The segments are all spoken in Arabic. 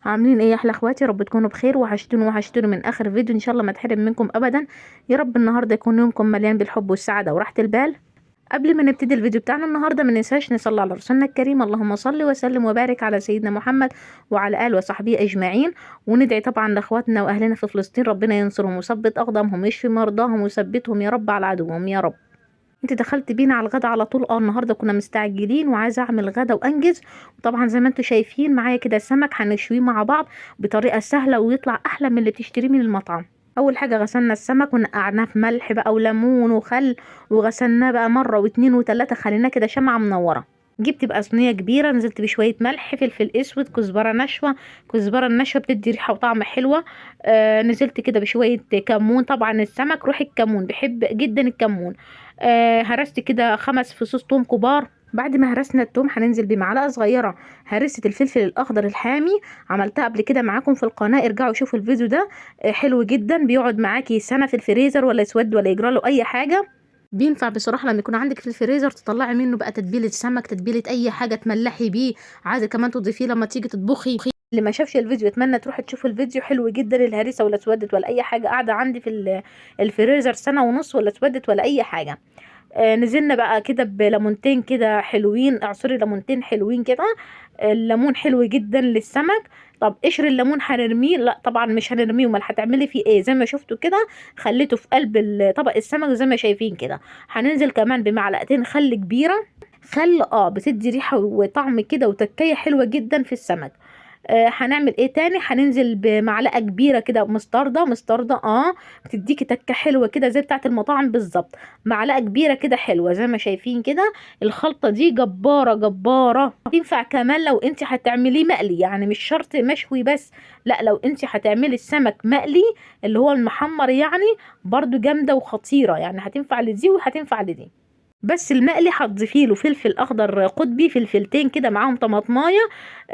عاملين ايه يا احلى اخواتي؟ رب تكونوا بخير. وحشتوني من اخر فيديو، ان شاء الله ما اتحرم منكم ابدا. يا رب النهارده يكون يومكم مليان بالحب والسعاده وراحه البال. قبل ما نبتدي الفيديو بتاعنا النهارده ما ننساش نصلي على رسولنا الكريم، اللهم صل وسلم وبارك على سيدنا محمد وعلى اله وصحبه اجمعين. وندعي طبعا لاخواتنا واهلنا في فلسطين، ربنا ينصرهم ويثبت اقدامهم ويشفي مرضاهم ويثبتهم يا رب على عدوهم يا رب. انت دخلت بينا على الغدا على طول. النهارده كنا مستعجلين وعايزه اعمل غدا وانجز. وطبعا زي ما انتم شايفين معايا كده السمك هنشويه مع بعض بطريقه سهله ويطلع احلى من اللي بتشتريه من المطعم. اول حاجه غسلنا السمك ونقعناه في ملح بقى وليمون وخل، وغسلناه بقى مره واتنين وتلاته، خليناه كده شمعه منوره. جبت بقى صينيه كبيره، نزلت بشويه ملح، فلفل اسود، كزبره ناشفه. كزبره الناشفه بتدي ريحه وطعم حلوه. نزلت كده بشويه كمون، طبعا السمك روح الكمون، بحب جدا الكمون. هرست كده 5 فصوص توم كبار. بعد ما هرسنا التوم هننزل بمعلقه صغيره هرسه الفلفل الاخضر الحامي. عملتها قبل كده معاكم في القناه، ارجعوا شوفوا الفيديو ده. حلو جدا، بيقعد معاكي سنه في الفريزر ولا يسود ولا يجرى له اي حاجه. بينفع بصراحه لما يكون عندك في الفريزر تطلعي منه بقى تتبيله سمك، تتبيله اي حاجه تملحي بيه. عايزه كمان تضيفيه لما تيجي تطبخي. اللي ما شافش الفيديو اتمنى تروح تشوف الفيديو، حلو جدا. الهريسه ولا اسودت ولا اي حاجه، قاعده عندي في الفريزر سنه ونص، ولا اسودت ولا اي حاجه. نزلنا بقى كده بليمونتين كده حلوين، اعصري ليمونتين حلوين كده. الليمون حلو جدا للسمك. طب قشر الليمون هنرميه؟ لا طبعا مش هنرميه، امال هتعملي فيه ايه؟ زي ما شفتوا كده خليته في قلب طبق السمك زي ما شايفين كده. هننزل كمان بمعلقتين خل كبيره. خل بتدي ريحه وطعم كده وتكايه حلوه جدا في السمك. هنعمل ايه تاني؟ هننزل بمعلقه كبيره كده مستردة بتديكي تكه حلوه كده زي بتاعه المطاعم بالظبط. معلقه كبيره كده حلوه زي ما شايفين كده. الخلطه دي جباره جباره. تنفع كمان لو انت هتعمليه مقلي، يعني مش شرط مشوي بس. لا، لو انت هتعملي السمك مقلي اللي هو المحمر يعني، برضو جامده وخطيره، يعني هتنفع لدي وهتنفع لدي. بس المقلي هتضيفي له فلفل اخضر قطبي، فلفلتين كده معاهم طماطمايه.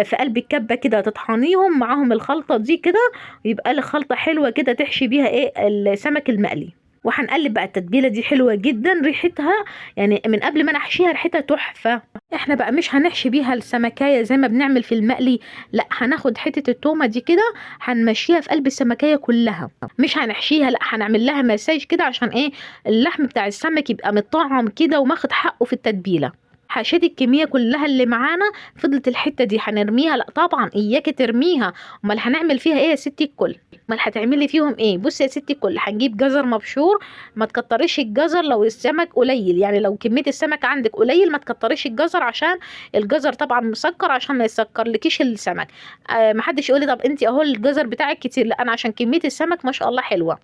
في قلب الكبه كده تطحنيهم معاهم الخلطه دي كده، ويبقى لك خلطه حلوه كده تحشي بيها ايه السمك المقلي. وهنقلب بقى التتبيله دي حلوه جدا ريحتها، يعني من قبل ما نحشيها ريحتها تحفه. احنا بقى مش هنحشي بيها السمكية زي ما بنعمل في المقلي، لا هناخد حتة التومة دي كده هنمشيها في قلب السمكية كلها. مش هنحشيها، لا هنعمل لها مساج كده عشان ايه؟ اللحم بتاع السمك يبقى متطعم كده وماخد حقه في التتبيلة. حشيت الكمية كلها اللي معانا، فضلت الحتة دي هنرميها؟ لا طبعا اياكي ترميها. امال هنعمل فيها ايه يا ستي الكل؟ امال هتعملي فيهم ايه؟ بصي يا ستي الكل، هنجيب جزر مبشور. ما تكتريش الجزر لو السمك قليل، يعني لو كمية السمك عندك قليل ما تكتريش الجزر، عشان الجزر طبعا مسكر عشان ما يسكرلكيش السمك. محدش يقولي طب انت اهو الجزر بتاعك كتير، لا انا عشان كمية السمك ما شاء الله حلوة.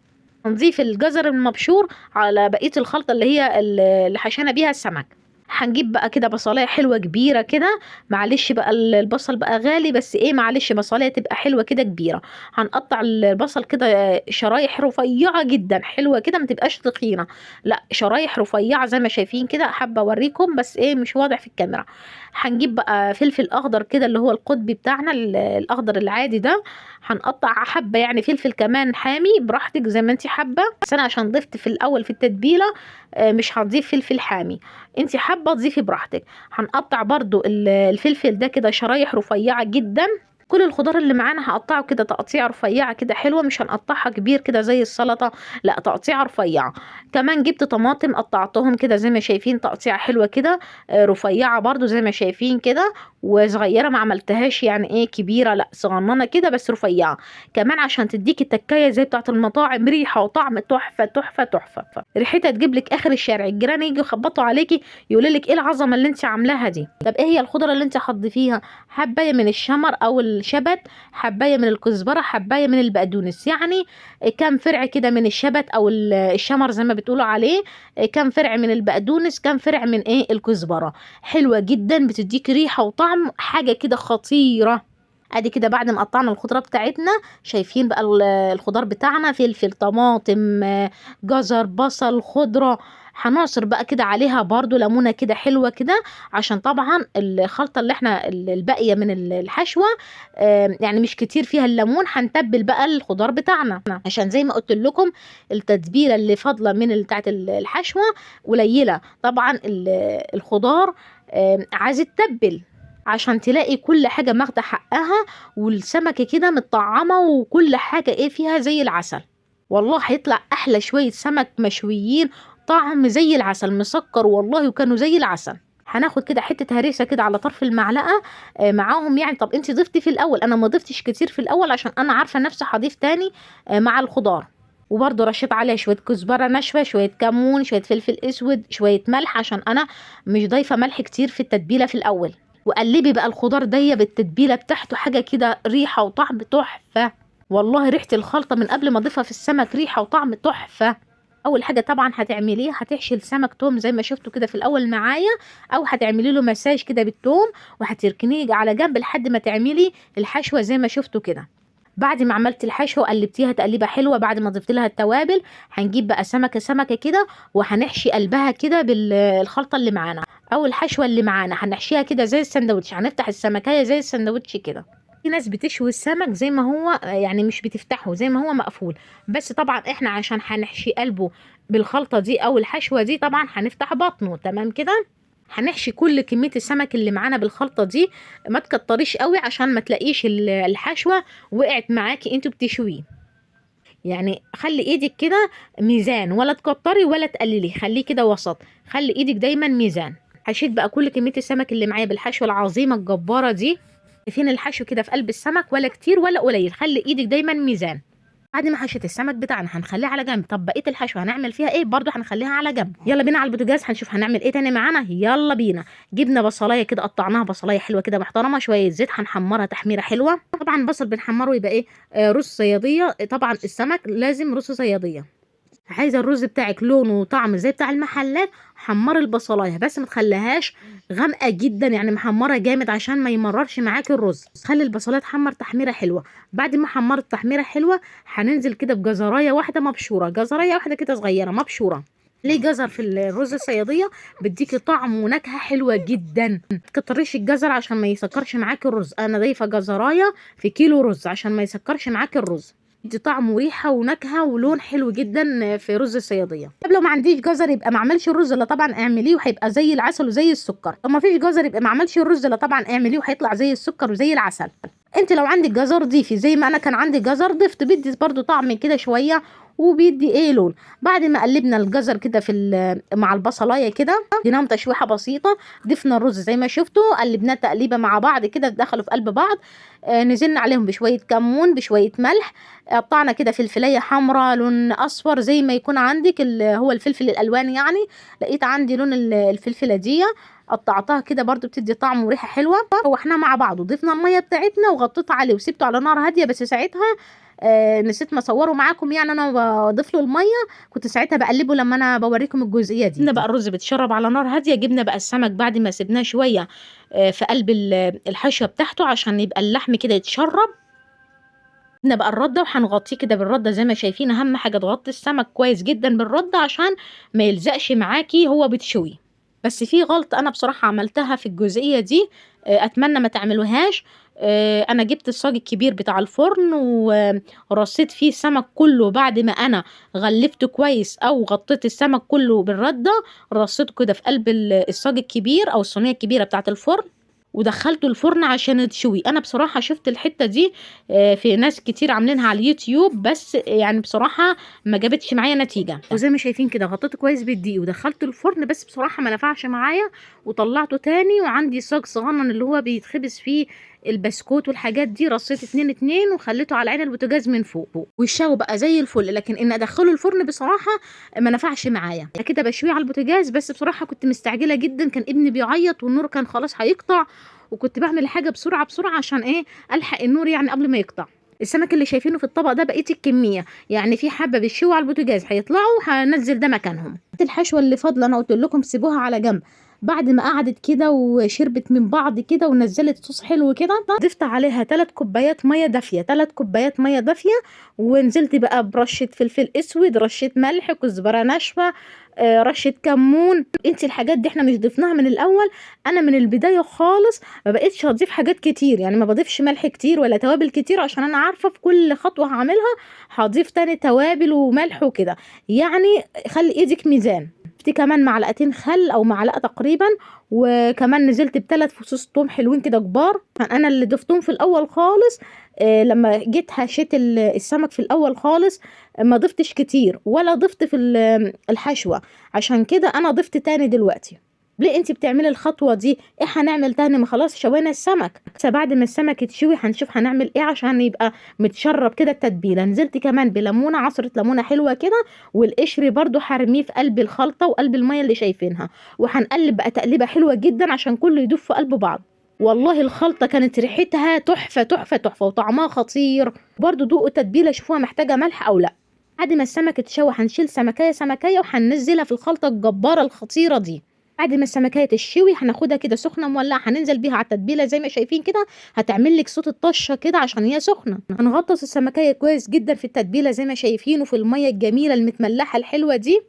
نضيف الجزر المبشور على بقية الخلطة اللي هي اللي حشينا بيها السمك. هنجيب بقى كده بصلايه حلوه كبيره كده. معلش بقى البصل بقى غالي، بس ايه معلش بصلايه تبقى حلوه كده كبيره. هنقطع البصل كده شرايح رفيعه جدا حلوه كده، ما تبقاش تخينه، لا شرايح رفيعه زي ما شايفين كده. حابه اوريكم بس ايه مش واضح في الكاميرا. هنجيب بقى فلفل اخضر كده اللي هو القطبي بتاعنا الاخضر العادي ده. هنقطع حبه يعني فلفل كمان حامي براحتك زي ما انت حابه، بس انا عشان ضفت في الاول في التتبيله مش هضيف فلفل حامي. انت حابه تضيفي براحتك. هنقطع برضو الفلفل ده كده شرايح رفيعه جدا. كل الخضار اللي معانا هقطعه كده تقطيع رفيعه كده حلوه، مش هنقطعها كبير كده زي السلطه، لا تقطيع رفيعه. كمان جبت طماطم قطعتهم كده زي ما شايفين تقطيع حلوه كده. رفيعه برضو زي ما شايفين كده، وصغيره ما عملتهاش يعني ايه كبيره، لا صغننه كده بس رفيعه. كمان عشان تديكي التكايه زي بتاعه المطاعم، ريحه وطعم تحفه تحفه تحفه. ريحتها تجيب لك اخر الشارع، الجيران يجوا يخبطوا عليكي يقولوا لك ايه العظمه اللي انت عاملاها دي. طب ايه هي الخضره اللي انت هتضيفيها؟ حبايه من الشمر او الشبت، حبايه من الكزبره، حبايه من البقدونس، يعني كام فرع كده من الشبت او الشمر زي ما بتقولوا عليه، كام فرع من البقدونس، كام فرع من ايه الكزبره. حلوه جدا بتديك ريحه وطعم حاجه كده خطيره. ادي كده بعد ما قطعنا الخضره بتاعتنا، شايفين بقى الخضار بتاعنا فلفل طماطم جزر بصل خضره. هنعصر بقى كده عليها برضو ليمونه كده حلوه كده، عشان طبعا الخلطه اللي احنا الباقيه من الحشوه يعني مش كتير فيها الليمون. هنتبل بقى الخضار بتاعنا عشان زي ما قلت لكم التتبيله اللي فاضله من بتاعه الحشوه قليله. طبعا الخضار عايز يتبل. عشان تلاقي كل حاجة ماخدة حقها، والسمكة كده متطعمة وكل حاجة ايه فيها زي العسل. والله هيطلع احلى شوية سمك مشويين، طعم زي العسل مسكر والله، وكانوا زي العسل. هناخد كده حتة هريسة كده على طرف المعلقة معاهم يعني. طب انت ضفتي في الاول، انا ما ضفتش كتير في الاول عشان انا عارفة نفسي هضيف تاني مع الخضار. وبرضه رشيت عليها شويه كزبره ناشفه، شويه كمون، شويه فلفل اسود، شويه ملح، عشان انا مش ضايفه ملح كتير في التتبيله في الاول. وقلبي بقى الخضار دي بالتتبيله بتاعته، حاجه كده ريحه وطعم تحفه. والله ريحه الخلطه من قبل ما اضيفها في السمك ريحه وطعم تحفه. اول حاجه طبعا هتعمليه، هتحشي السمك توم زي ما شفتوا كده في الاول معايا، او هتعملي له مساج كده بالثوم، وهتركنيه على جنب لحد ما تعملي الحشوه زي ما شفتوا كده. بعد ما عملت الحشوه قلبتيها تقليبه حلوه، بعد ما ضفت لها التوابل هنجيب بقى سمكه كده وهنحشي قلبها كده بالخلطه اللي معانا، او الحشوه اللي معانا هنحشيها كده زي السندوتش. هنفتح السمكيه زي السندوتش كده. في ناس بتشوي السمك زي ما هو يعني، مش بتفتحه زي ما هو مقفول، بس طبعا احنا عشان هنحشي قلبه بالخلطه دي او الحشوه دي طبعا هنفتح بطنه تمام كده. هنحشي كل كمية السمك اللي معانا بالخلطة دي، ما تكتريش قوي عشان ما تلاقيش الحشوة وقعت معاكي انتوا بتشويه. يعني خلي ايدك كده ميزان، ولا تكتري ولا تقللي، خليه كده وسط، خلي ايدك دايما ميزان. حشيت بقى كل كمية السمك اللي معايا بالحشوة العظيمة الجبارة دي. فين الحشو كده في قلب السمك، ولا كتير ولا قليل، خلي ايدك دايما ميزان. بعد ما حشيت السمك بتاعنا هنخليها على جنب. طب بقيه الحشو هنعمل فيها ايه؟ برضو هنخليها على جنب. يلا بينا على البوتاجاز هنشوف هنعمل ايه تاني معانا. يلا بينا. جبنا بصلايه كده، قطعناها بصلايه حلوه كده محترمه، شويه زيت هنحمرها تحميره حلوه. طبعا بصل بنحمره يبقى ايه رز صياديه. طبعا السمك لازم رز صياديه. عايزه الرز بتاعك لونه وطعم زي بتاع المحلات، حمري البصلايه بس ما تخليهاش غامقه جدا، يعني محمره جامد عشان ما يمررش معاكي الرز. خلي البصلايه تحمر تحميره حلوه. بعد ما حمرت تحميره حلوه هننزل كده بجزرايه واحده مبشوره، جزرايه واحده كده صغيره مبشوره. ليه جزر في الرز الصياديه؟ بديكي طعم ونكهه حلوه جدا. كتريش الجزر عشان ما يسكرش معاكي الرز. انا ضايفه جزرايه في كيلو رز عشان ما يسكرش معاكي الرز، دي طعم وريحه ونكهه ولون حلو جدا في رز الصياديه. طب لو ما عنديش جزر يبقى ما اعملش الرز، لا طبعا اعمليه وهيبقى زي العسل وزي السكر. لو ما فيش جزر يبقى ما اعملش الرز، لا طبعا اعمليه وهيطلع زي السكر وزي العسل. انت لو عندك جزر ضيفي، زي ما انا كان عندي جزر ضفت، بيدي برضو طعم كده شويه وبيدي ايه لون. بعد ما قلبنا الجزر كده في مع البصلايه كده، اديناهم تشويحه بسيطه، ضفنا الرز زي ما شفتوا، قلبناه تقليبه مع بعض كده، دخلوا في قلب بعض. نزلنا عليهم بشويه كمون بشويه ملح، قطعنا كده فلفلايه حمراء لون اصفر زي ما يكون عندك هو الفلفل الالوان يعني. لقيت عندي لون الفلفله دي، قطعتها كده برضو بتدي طعم وريحه حلوه. واحنا مع بعض وضفنا الميه بتاعتنا وغطيت عليه وسبته على نار هاديه. بس ساعتها نسيت ما اصوره معاكم، يعني انا بضيف له الميه، كنت ساعتها بقلبه لما انا بوريكم الجزئيه دي. جبنا بقى الرز بتشرب على نار هاديه، جبنا بقى السمك بعد ما سبناه شويه في قلب الحشوه بتاعته عشان يبقى اللحم كده يتشرب. جبنا بقى الرده وهنغطيه كده بالرده زي ما شايفين. اهم حاجه تغطي السمك كويس جدا بالرده عشان ما يلزقش معاكي هو بتشوي. بس في غلطه انا بصراحه عملتها في الجزئيه دي، اتمنى ما تعملوهاش. انا جبت الصاج الكبير بتاع الفرن ورصيت فيه السمك كله بعد ما انا غلفته كويس، او غطيت السمك كله بالرده، رصيته كده في قلب الصاج الكبير او الصينيه الكبيره بتاعه الفرن، ودخلته الفرن عشان تشوي. انا بصراحه شفت الحته دي في ناس كتير عاملينها على اليوتيوب، بس يعني بصراحه ما جابتش معايا نتيجه. وزي ما شايفين كده غطيته كويس بالدقيق ودخلته الفرن، بس بصراحه ما نفعش معايا وطلعته تاني. وعندي صاج صغنن اللي هو بيتخبز فيه البسكوت والحاجات دي، رصيت اتنين وخليته على عين البوتاجاز من فوق، والشاو بقى زي الفل. لكن ان ادخله الفرن بصراحه ما نفعش معايا. كده بشويه على البوتاجاز، بس بصراحه كنت مستعجله جدا، كان ابني بيعيط والنور كان خلاص هيقطع، وكنت بعمل الحاجه بسرعه عشان ايه الحق النور يعني قبل ما يقطع. السمك اللي شايفينه في الطبق ده بقيه الكميه، يعني في حبه بالشوي على البوتاجاز هيطلعوا، هنزل ده مكانهم. الحشوه اللي فاضله انا قلت لكم سيبوها على جنب. بعد ما قعدت كده وشربت من بعض كده ونزلت صوص حلو كده، ضفت عليها 3 كوبايات ميه دافيه، 3 كوبايات ميه دافيه. ونزلت بقى برشه فلفل اسود، رشه ملح، كزبره ناشفه، رشه كمون. انت الحاجات دي احنا مش ضفناها من الاول، انا من البدايه خالص ما بقيتش هضيف حاجات كتير، يعني ما بضيفش ملح كتير ولا توابل كتير، عشان انا عارفه في كل خطوه هعملها هضيف تاني توابل وملح وكده. يعني خلي ايدك ميزان. كمان معلقتين خل او معلقه تقريبا، وكمان نزلت ب3 فصوص توم حلوين كده كبار، انا اللي ضفتهم في الاول خالص. لما جيت هشيت السمك في الاول خالص ما ضفتش كتير ولا ضفت في الحشوة، عشان كده انا ضفت تاني دلوقتي. ليه انت بتعملي الخطوة دي؟ ايه هنعمل تاني؟ ما خلاص شوينا السمك. بس بعد ما السمك يتشوي هنشوف هنعمل ايه عشان يبقى متشرب كده التتبيلة. نزلت كمان بليمونة، عصرة ليمونة حلوة كده، والقشر برضو هرميه في قلب الخلطة وقلب المية اللي شايفينها، وهنقلب بقى تقليبة حلوة جدا عشان كله يدوب في قلب بعض. والله الخلطة كانت ريحتها تحفة تحفة تحفة وطعمها خطير. برضو دوقوا التتبيلة شوفوها محتاجة ملح او لا. بعد ما السمك اتشوى هنشيل سمكية سمكية وهننزلها في الخلطة الجبارة الخطيرة دي. بعد ما السمكية تشوي هناخدها كده سخنة مولعة، هننزل بيها على التتبيلة زي ما شايفين كده، هتعمل لك صوت الطشة كده عشان هي سخنة. هنغطس السمكية كويس جدا في التتبيلة زي ما شايفين وفي المية الجميلة المتملحة الحلوة دي.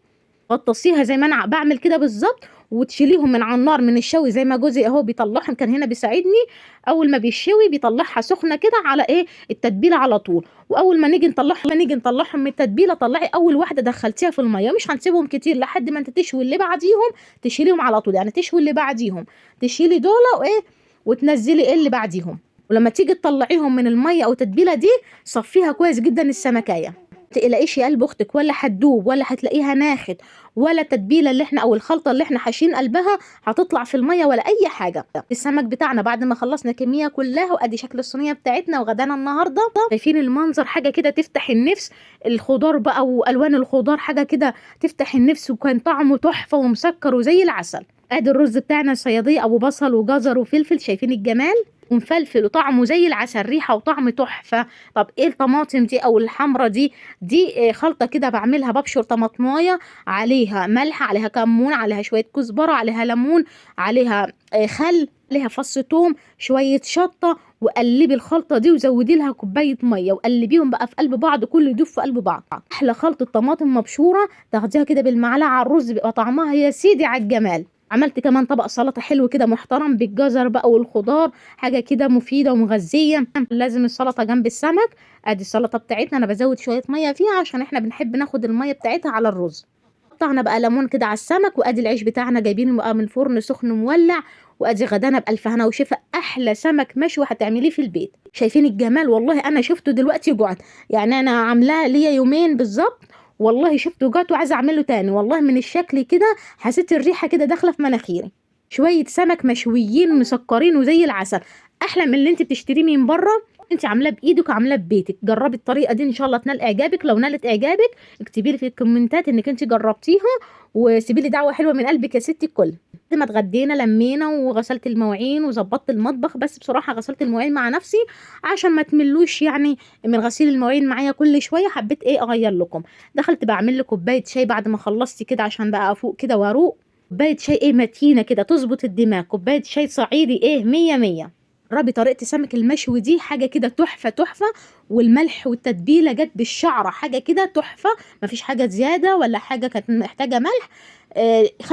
غطسيها زي ما انا بعمل كده بالظبط، وتشيليهم من على النار من الشوي زي ما جوزي اهو بيطلعهم، كان هنا بيساعدني. اول ما بيشوي بيطلعها سخنه كده على ايه التتبيله على طول. واول ما نيجي نطلعهم من التتبيله، طلعي اول واحده دخلتيها في الميه، مش هنسيبهم كتير لحد ما انت تشوي اللي بعديهم، تشيليهم على طول. يعني تشوي اللي بعديهم، تشيلي دول وايه وتنزلي ايه اللي بعديهم. ولما تيجي تطلعيهم من الميه او التتبيله دي، صفيها كويس جدا السمكيه. تقلقيش يا قلب اختك، ولا هتدوب ولا هتلاقيها ناخد، ولا التتبيله اللي احنا او الخلطه اللي احنا حاشين قلبها هتطلع في الميه ولا اي حاجه. السمك بتاعنا بعد ما خلصنا كميه كلها، وادي شكل الصينيه بتاعتنا وغدانا النهارده. شايفين المنظر؟ حاجه كده تفتح النفس. الخضار بقى والوان الخضار حاجه كده تفتح النفس، وكان طعمه تحفه ومسكر وزي العسل. ادي الرز بتاعنا الصياديه ابو بصل وجزر وفلفل، شايفين الجمال؟ ومفلفل وطعمه زي العسل، ريحه وطعم تحفه. طب ايه الطماطم دي او الحمرة دي؟ دي خلطه كده بعملها، ببشر طماطمايه عليها ملح، عليها كمون، عليها شويه كزبره، عليها ليمون، عليها خل، عليها فص ثوم، شويه شطه، وقلبي الخلطه دي وزودي لها كوبايه ميه وقلبيهم بقى في قلب بعض، كله يدوب في قلب بعض. احلى خلطه طماطم مبشوره، تاخديها كده بالمعلقه على الرز بيبقى طعمها يا سيدي على الجمال. عملت كمان طبق سلطه حلو كده محترم بالجزر بقى والخضار، حاجه كده مفيده ومغذيه. لازم السلطه جنب السمك. ادي السلطه بتاعتنا، انا بزود شويه ميه فيها عشان احنا بنحب ناخد الميه بتاعتها على الرز. قطعنا بقى ليمون كده على السمك، وادي العيش بتاعنا جايبينه بقى من الفرن سخن مولع، وادي غدانا بالف هنا وشفا. احلى سمك مشوي هتعمليه في البيت. شايفين الجمال؟ والله انا شفته دلوقتي جوعت، يعني انا عاملاه ليا يومين بالظبط، والله شفته جوعت وعايزه اعمله تاني. والله من الشكل كده حسيت الريحه كده داخله في مناخيري. شويه سمك مشويين مسكرين وزي العسل، احلى من اللي انت بتشتريه من بره. انت عاملاه بايدك وعاملاه ببيتك. جربي الطريقه دي ان شاء الله تنال اعجابك. لو نالت اعجابك اكتبي لي في الكومنتات انك انت جربتيها، وسيبي لي دعوه حلوه من قلبك يا ستي الكل. بعد ما اتغدينا لمينا وغسلت المواعين وظبطت المطبخ، بس بصراحه غسلت المواعين مع نفسي عشان ما تملوش يعني من غسيل المواعين معايا كل شويه. حبيت ايه اغير لكم. دخلت بعمل لي كوبايه شاي بعد ما خلصت كده عشان بقى افوق كده واروق. كوبايه شاي ايه متينه كده تظبط الدماغ، كوبايه شاي صعيدي ايه مية مية. جربي طريقه السمك المشوي دي، حاجه كده تحفه تحفه. والملح والتتبيله جت بالشعره، حاجه كده تحفه. مفيش حاجه زياده ولا حاجه كانت محتاجه ملح.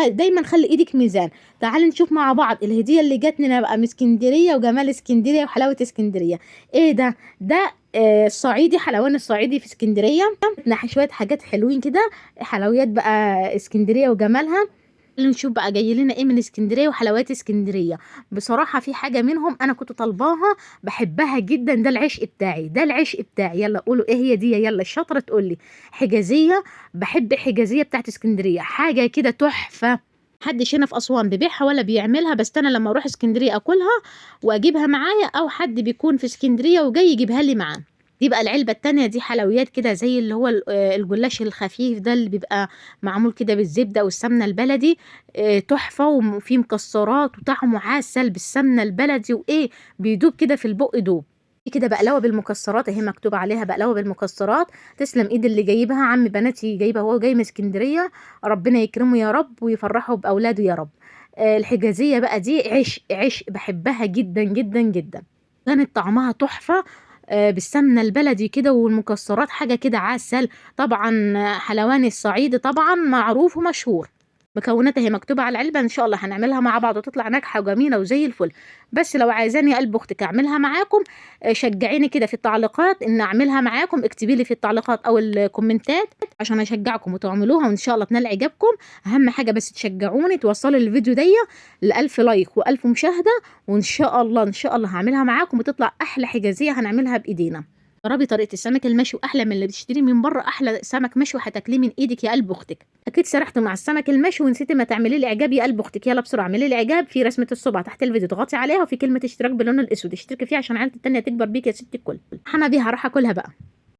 دايما خلي ايدك ميزان. تعالي نشوف مع بعض الهديه اللي جاتنا بقى من اسكندريه وجمال اسكندريه وحلاوه اسكندريه. ايه ده؟ ده الصعيدي، حلوان الصعيدي في اسكندريه. شويه حاجات حلوين كده، حلويات بقى اسكندريه وجمالها. اللي نشوف بقى جاي لنا ايه من اسكندريه وحلويات اسكندريه. بصراحه في حاجه منهم انا كنت طالباها بحبها جدا، ده العشق بتاعي، ده العشق بتاعي. يلا قولوا ايه هي دي، يلا الشاطره تقول لي. حجازيه. بحب الحجازيه بتاعت اسكندريه، حاجه كده تحفه. محدش هنا في اسوان بيبيعها ولا بيعملها، بس انا لما اروح اسكندريه اكلها واجيبها معايا، او حد بيكون في اسكندريه وجاي يجيبها لي معاه. دي بقى العلبة التانية، دي حلويات كده زي اللي هو الجلاش الخفيف ده اللي بيبقى معمول كده بالزبدة والسمنة البلدي. تحفة، وفيه مكسرات وطعمه عسل بالسمنة البلدي، وإيه بيدوب كده في البق دوب. دي كده بقلاوة بالمكسرات اهي مكتوب عليها بقلاوة بالمكسرات. تسلم ايد اللي جايبها، عم بناتي جايبها، هو جاي من اسكندرية. ربنا يكرمه يا رب ويفرحه بأولاده يا رب. الحجازية بقى دي عشق عشق، بحبها جدا جدا جدا. كانت طعمها تحفة. بالسمنة البلدي كده والمكسرات، حاجة كده عسل. طبعا حلواني الصعيدي طبعا معروف ومشهور. مكوناتها هي مكتوبة على العلبة، ان شاء الله هنعملها مع بعض وتطلع ناجحة وجميلة وزي الفل. بس لو عايزاني يا قلب اختك اعملها معاكم، شجعيني كده في التعليقات ان اعملها معاكم، اكتبي لي في التعليقات او الكومنتات عشان اشجعكم وتعملوها وان شاء الله تنال اعجابكم. اهم حاجة بس تشجعوني توصلوا الفيديو دي ل1000 لايك و1000 مشاهدة، وان شاء الله ان شاء الله هعملها معاكم وتطلع احلى حجازية هنعملها بايدينا. جربي طريقة السمك المشوي أحلى من اللي بتشتريه من بره، أحلى سمك مشوي هتاكليه من إيدك يا قلب أختك. أكيد سرحت مع السمك المشوي ونسيتي ما تعملي لي إعجاب يا قلب أختك، يلا بسرعة اعملي لي إعجاب في رسمة الصبع تحت الفيديو، اضغطي عليها وفي كلمة اشتراك باللون الأسود اشتركي فيها عشان عيلتي التانية تكبر بيك يا ست الكل. أنا بيها راح أكلها بقى.